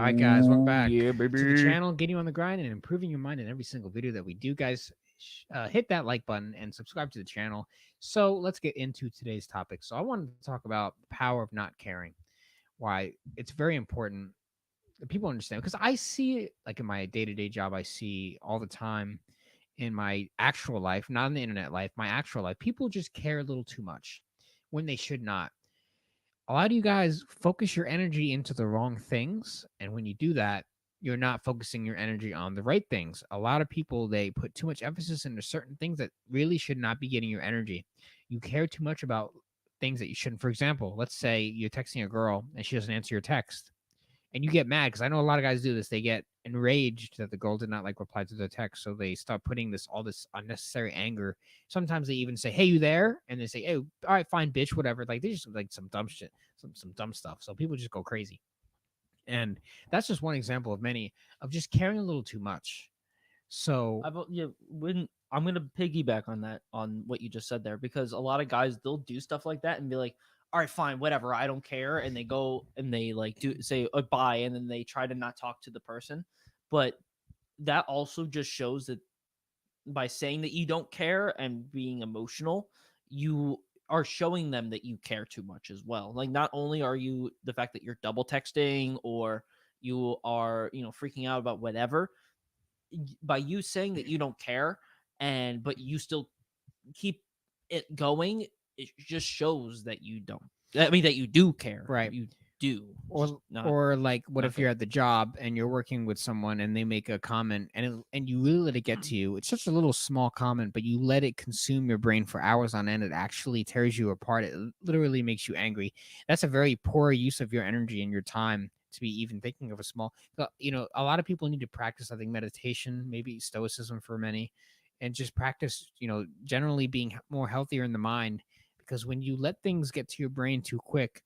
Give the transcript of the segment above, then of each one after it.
All right, guys, welcome back Yeah, to the baby. channel, getting you on the grind and improving your mind in every single video that we do, guys. Hit that like button and subscribe to the channel. So let's get into today's topic. So I wanted to talk about the power of not caring, why it's very important that people understand, because I see it like in my day-to-day job, I see all the time in my actual life, not in the internet life, my actual life, people just care a little too much when they should not. A lot of you guys focus your energy into the wrong things, and when you do that, you're not focusing your energy on the right things. A lot of people, they put too much emphasis into certain things that really should not be getting your energy. You care too much about things that you shouldn't. For example, let's say you're texting a girl and she doesn't answer your text, and you get mad, because I know a lot of guys do this. They get enraged that the girl did not like reply to their text, so they start putting this unnecessary anger. Sometimes they even say, "Hey, you there?" And they say, "Hey, all right, fine, bitch, whatever." Like, they just like some dumb shit, some dumb stuff. So people just go crazy, and that's just one example of many of just caring a little too much. So Yeah, when I'm gonna piggyback on that, on what you just said there, because a lot of guys, they'll do stuff like that and be like, all right, fine, whatever, I don't care, and they go and they like do say bye, and then they try to not talk to the person. But that also just shows that by saying that you don't care and being emotional, you are showing them that you care too much as well. Like, not only are you the fact that you're double texting, or you are, freaking out about whatever, by you saying that you don't care, and but you still keep it going, it just shows that you don't. I mean, that you do care. right. You do, just not Or like, what not if you're care. at the job and you're working with someone and they make a comment, and you really let it get to you. It's just a little small comment, but you let it consume your brain for hours on end. It actually tears you apart. It literally makes you angry. That's a very poor use of your energy and your time to be even thinking of a small. A lot of people need to practice, I think, meditation, maybe stoicism for many, and just practice, generally being more healthier in the mind. Because when you let things get to your brain too quick,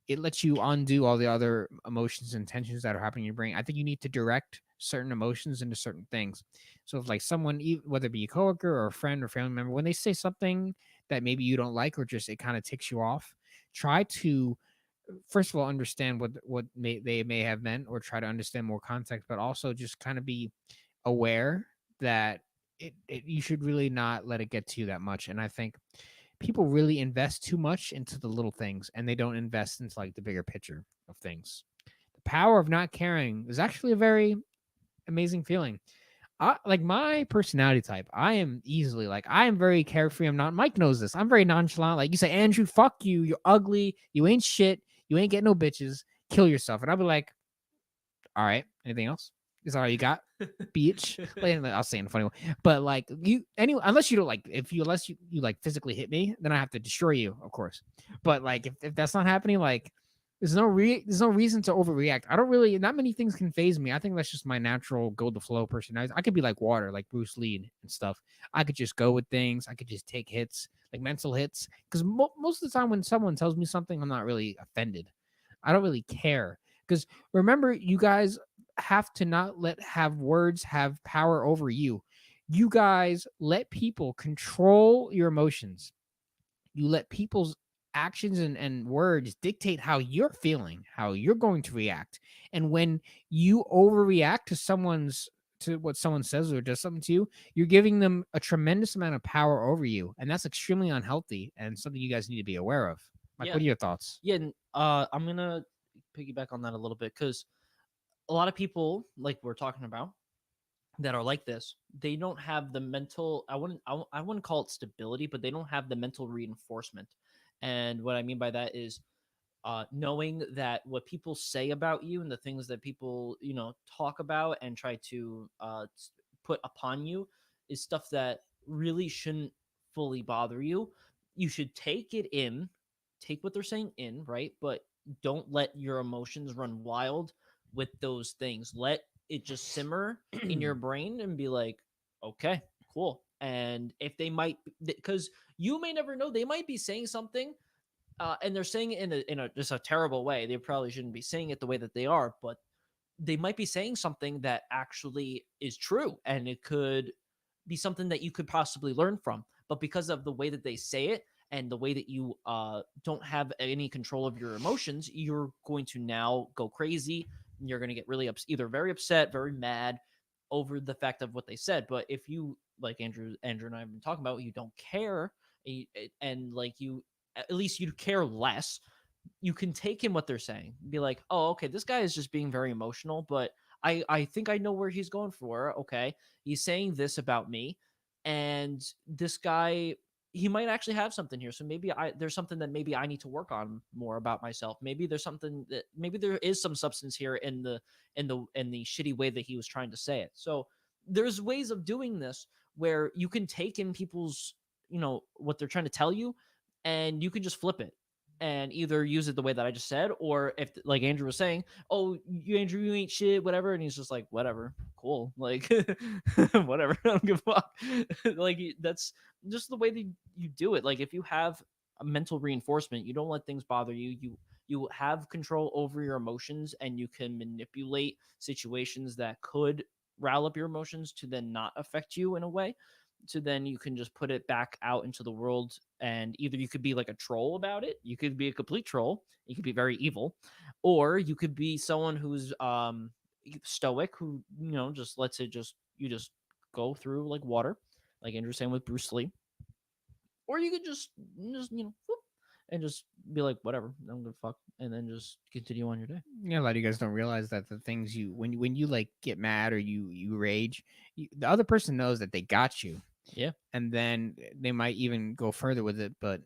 it lets you undo all the other emotions and tensions that are happening in your brain. I think you need to direct certain emotions into certain things. So if like someone, whether it be a coworker or a friend or family member, when they say something that maybe you don't like, or just it kind of ticks you off, try to first of all understand they may have meant, or try to understand more context, but also just kind of be aware that you should really not let it get to you that much. And I think people really invest too much into the little things, and they don't invest into like the bigger picture of things. The power of not caring is actually a very amazing feeling. Like my personality type, I am easily like, I am very carefree. I'm not, Mike knows this. I'm very nonchalant. Like, you say, Andrew, fuck you. You're ugly. You ain't shit. You ain't getting no bitches. Kill yourself. And I'll be like, all right, anything else? Is that all you got? Bitch. Like, I'll say in a funny way. But like, unless you don't like, unless you like physically hit me, then I have to destroy you, of course. But like, if that's not happening, like, there's no reason to overreact. I don't really, not many things can phase me. I think that's just my natural go with the flow personality. I could be like water, like Bruce Lee and stuff. I could just go with things. I could just take hits, like mental hits. Because most of the time when someone tells me something, I'm not really offended. I don't really care. Because remember, you guys have to not have words have power over you. You guys let people control your emotions. You let people's actions and words dictate how you're feeling, how you're going to react. And when you overreact to what someone says or does something to you, you're giving them a tremendous amount of power over you. And that's extremely unhealthy and something you guys need to be aware of. Like, Yeah, what are your thoughts? yeah. And, I'm gonna piggyback on that a little bit, because a lot of people, like we're talking about, that are like this, they don't have the mental, I wouldn't call it stability, but they don't have the mental reinforcement. And what I mean by that is, knowing that what people say about you, and the things that people, talk about and try to put upon you, is stuff that really shouldn't fully bother you. You should take it in, take what they're saying in, right? But don't let your emotions run wild with those things. Let it just simmer in your brain and be like, okay, cool. And if they might, because you may never know, they might be saying something, and they're saying it in a just a terrible way. They probably shouldn't be saying it the way that they are, but they might be saying something that actually is true, and it could be something that you could possibly learn from. But because of the way that they say it, and the way that you don't have any control of your emotions, you're going to now go crazy, You're going to get really either very upset, very mad over the fact of what they said. But if you, like Andrew and I have been talking about, you don't care, and like you, at least you care less, you can take in what they're saying, be like, oh, okay, this guy is just being very emotional, but I think I know where he's going for. Okay, he's saying this about me, and this guy, he might actually have something here. So maybe there's something that maybe I need to work on more about myself. Maybe there's something that maybe there is some substance here in the shitty way that he was trying to say it. So there's ways of doing this where you can take in people's, what they're trying to tell you, and you can just flip it and either use it the way that I just said, or if, like Andrew was saying, oh, Andrew, you ain't shit, whatever, and he's just like, whatever, cool, like, whatever, I don't give a fuck. Like, that's just the way that you do it. Like, if you have a mental reinforcement, you don't let things bother you. You have control over your emotions, and you can manipulate situations that could rile up your emotions to then not affect you in a way, to then you can just put it back out into the world. And either you could be like a troll about it, you could be a complete troll, you could be very evil, or you could be someone who's stoic, who, just lets it just, you just go through like water, like Andrew was saying with Bruce Lee. Or you could just whoop, and just be like, whatever, I don't give a fuck, and then just continue on your day. Yeah, a lot of you guys don't realize that the things when you like get mad or you rage, the other person knows that they got you, Yeah. and then they might even go further with it. But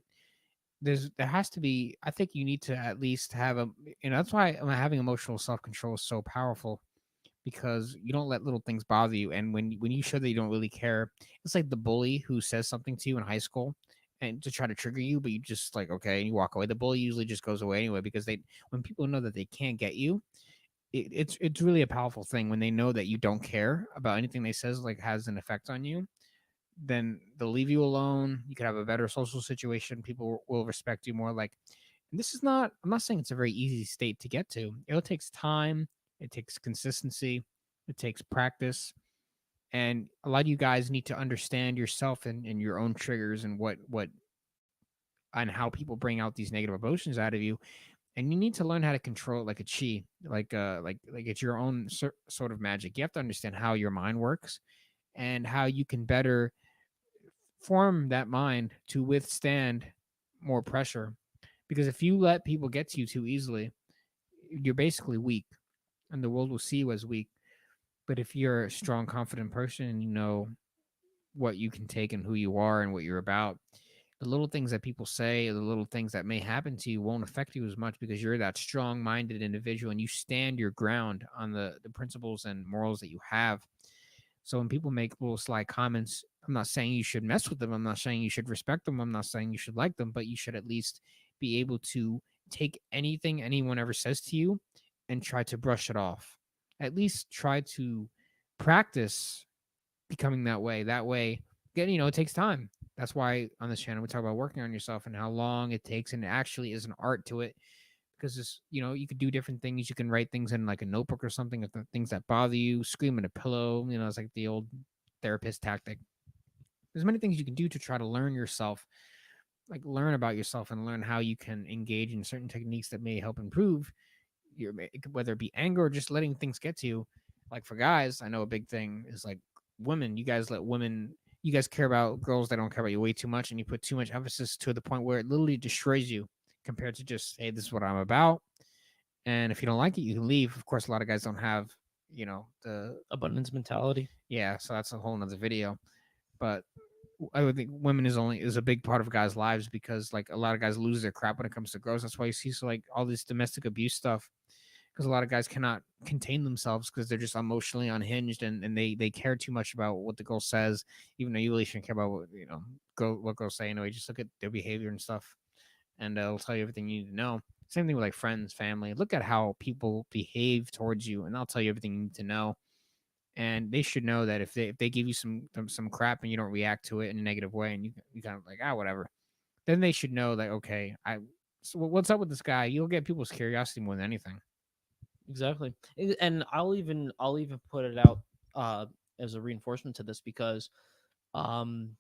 there has to be. I think you need to at least have a. That's why having emotional self control is so powerful, because you don't let little things bother you. And when you show that you don't really care, it's like the bully who says something to you in high school and to try to trigger you, but you just like, okay, and you walk away. The bully usually just goes away anyway, because when people know that they can't get you, it's really a powerful thing when they know that you don't care about anything they says, like has an effect on you. Then they'll leave you alone. You could have a better social situation. People will respect you more. Like, and this is not, I'm not saying it's a very easy state to get to. It takes time, it takes consistency, it takes practice. And a lot of you guys need to understand yourself and your own triggers and what and how people bring out these negative emotions out of you. And you need to learn how to control it like a chi, like it's your own sort of magic. You have to understand how your mind works and how you can better form that mind to withstand more pressure. Because if you let people get to you too easily, you're basically weak, and the world will see you as weak. But if you're a strong, confident person and you know what you can take and who you are and what you're about, the little things that people say or the little things that may happen to you won't affect you as much, because you're that strong minded individual and you stand your ground on the principles and morals that you have. So when people make little sly comments, I'm not saying you should mess with them. I'm not saying you should respect them. I'm not saying you should like them, but you should at least be able to take anything anyone ever says to you and try to brush it off. At least try to practice becoming that way. That way, again, it takes time. That's why on this channel we talk about working on yourself and how long it takes, and it actually is an art to it. Because you could do different things. You can write things in like a notebook or something of the things that bother you. Scream at a pillow. It's like the old therapist tactic. There's many things you can do to try to learn yourself, like learn about yourself and learn how you can engage in certain techniques that may help improve your, whether it be anger or just letting things get to you. Like for guys, I know a big thing is like women. You guys care about girls that don't care about you way too much, and you put too much emphasis to the point where it literally destroys you, compared to just, hey, this is what I'm about. And if you don't like it, you can leave. Of course, a lot of guys don't have, the Abundance mentality. yeah. So that's a whole nother video. But I would think women is a big part of guys' lives, because like a lot of guys lose their crap when it comes to girls. That's why you see like all this domestic abuse stuff, because a lot of guys cannot contain themselves because they're just emotionally unhinged, and they care too much about what the girl says, even though you really shouldn't care about what girls say anyway. Just look at their behavior and stuff, and it'll tell you everything you need to know. Same thing with like friends, family. Look at how people behave towards you, and I'll tell you everything you need to know. And they should know that if they give you some crap and you don't react to it in a negative way, and you kind of like, whatever, then they should know that, okay, so what's up with this guy? You'll get people's curiosity more than anything. Exactly. And I'll even put it out as a reinforcement to this, because um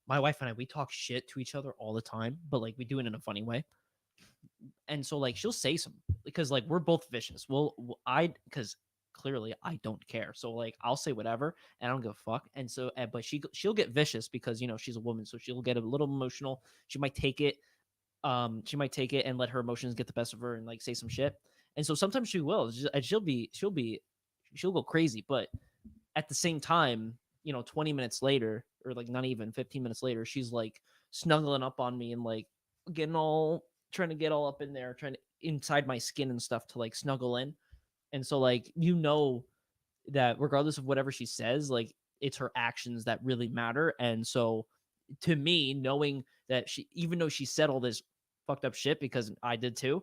my wife and I, we talk shit to each other all the time, but like we do it in a funny way. And so like she'll say some because like we're both vicious. I because clearly I don't care. So like I'll say whatever and I don't give a fuck. And so but she'll get vicious because she's a woman, so she'll get a little emotional. She might take it and let her emotions get the best of her and like say some shit. And so sometimes she will. And she'll go crazy, but at the same time, 20 minutes later, or like not even 15 minutes later, she's like snuggling up on me and like trying to get all up in there, trying to inside my skin and stuff to like snuggle in. And so like that regardless of whatever she says, like it's her actions that really matter. And so to me, knowing that even though she said all this fucked up shit, because I did too,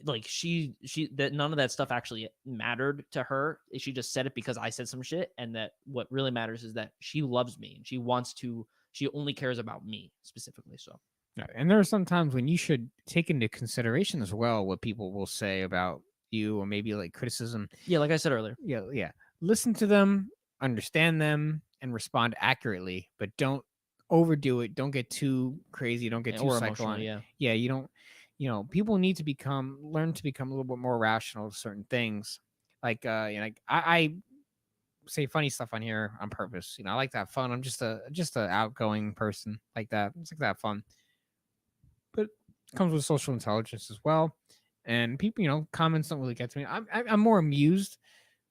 like that none of that stuff actually mattered to her. She just said it because I said some shit, and that what really matters is that she loves me and she only cares about me specifically. So Yeah, and there are some times when you should take into consideration as well what people will say about you, or maybe like criticism. yeah, like I said earlier. Yeah, yeah. Listen to them, understand them, and respond accurately, but don't overdo it. Don't get too crazy. Don't get too Or emotional, psychotic. yeah. Yeah, you don't. People need to learn to become a little bit more rational to certain things. Like, like I say funny stuff on here on purpose. I like to have fun. I'm just a outgoing person like that. It's like that fun, but it comes with social intelligence as well. And people, comments don't really get to me. I'm more amused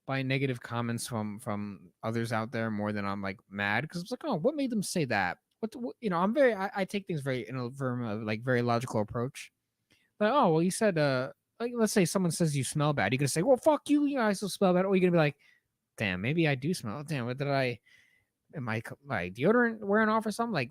by negative comments from others out there more than I'm like mad, because it's like, oh, what made them say that? I'm I take things very in a like very logical approach. Like, oh well, you said like let's say someone says you smell bad, you're gonna say, well, fuck you, I still smell bad. Or you're gonna be like, damn, maybe I do smell. Damn, what did I? Am my deodorant wearing off or something? Like,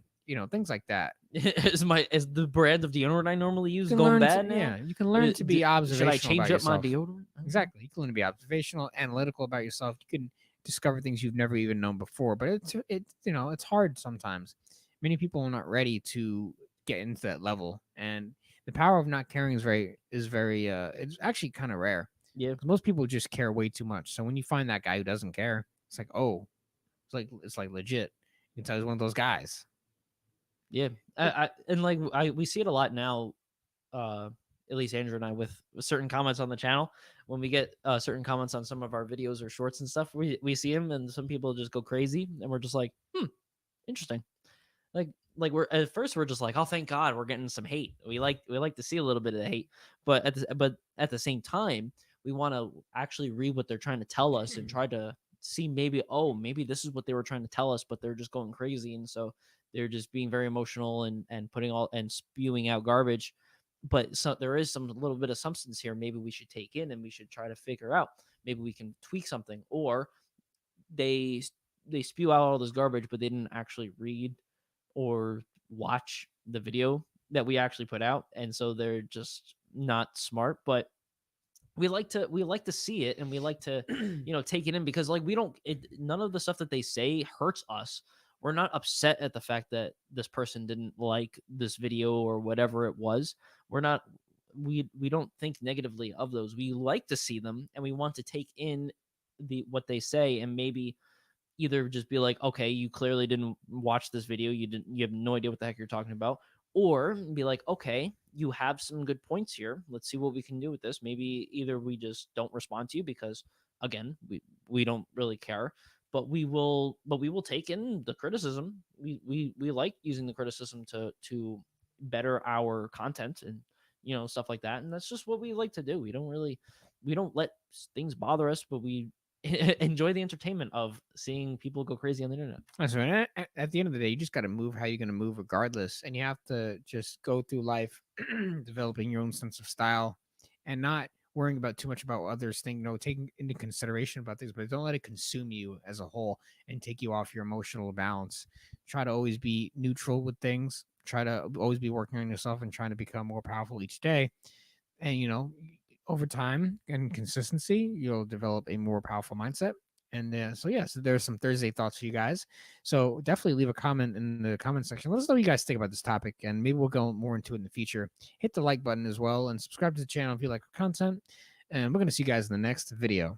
things like that. Is the brand of deodorant I normally You use can going learn to, bad now? yeah, you can learn to be Should I observational change about up my yourself. deodorant? Exactly. You can learn to be observational, analytical about yourself. You can discover things you've never even known before. But it's hard sometimes. Many people are not ready to get into that level, and the power of not caring is very it's actually kind of rare. Yeah, 'Cause most people just care way too much. So when you find that guy who doesn't care, it's like, oh, it's like legit. You can tell he's one of those guys. yeah. And like we see it a lot now. Uh, at least Andrew and I with certain comments on the channel. When we get certain comments on some of our videos or shorts and stuff, we see them, and some people just go crazy, and we're just like, interesting. Like we're at first we're just like, oh, thank God we're getting some hate. We like to see a little bit of the hate, but at the same time, we want to actually read what they're trying to tell us and try to see maybe this is what they were trying to tell us, but they're just going crazy, and so they're just being very emotional and putting all and spewing out garbage. But so there is some little bit of substance here. Maybe we should take in and we should try to figure out. Maybe we can tweak something, or they they spew out all this garbage, but they didn't actually read or watch the video that we actually put out, and so they're just not smart. But we like to see it, and we like to take it in, because like none of the stuff that they say hurts us. We're not upset at the fact that this person didn't like this video or whatever it was. We're not we don't think negatively of those. We like to see them, and we want to take in what they say, and maybe either just be like, okay, you clearly didn't watch this video, you have no idea what the heck you're talking about, or be like, okay, you have some good points here, let's see what we can do with this. Maybe either we just don't respond to you because, again, we don't really care, but we will take in the criticism. We like using the criticism to better our content, and stuff like that, and that's just what we like to do. We don't let things bother us, but we enjoy the entertainment of seeing people go crazy on the internet. That's right. At the end of the day, you just got to move how you're going to move regardless. And you have to just go through life developing your own sense of style and not worrying about too much about what others think, taking into consideration about things, but don't let it consume you as a whole and take you off your emotional balance. Try to always be neutral with things. Try to always be working on yourself and trying to become more powerful each day. And, over time and consistency, you'll develop a more powerful mindset. And so there's some Thursday thoughts for you guys. So definitely leave a comment in the comment section. Let us know what you guys think about this topic, and maybe we'll go more into it in the future. Hit the like button as well, and subscribe to the channel if you like our content. And we're going to see you guys in the next video.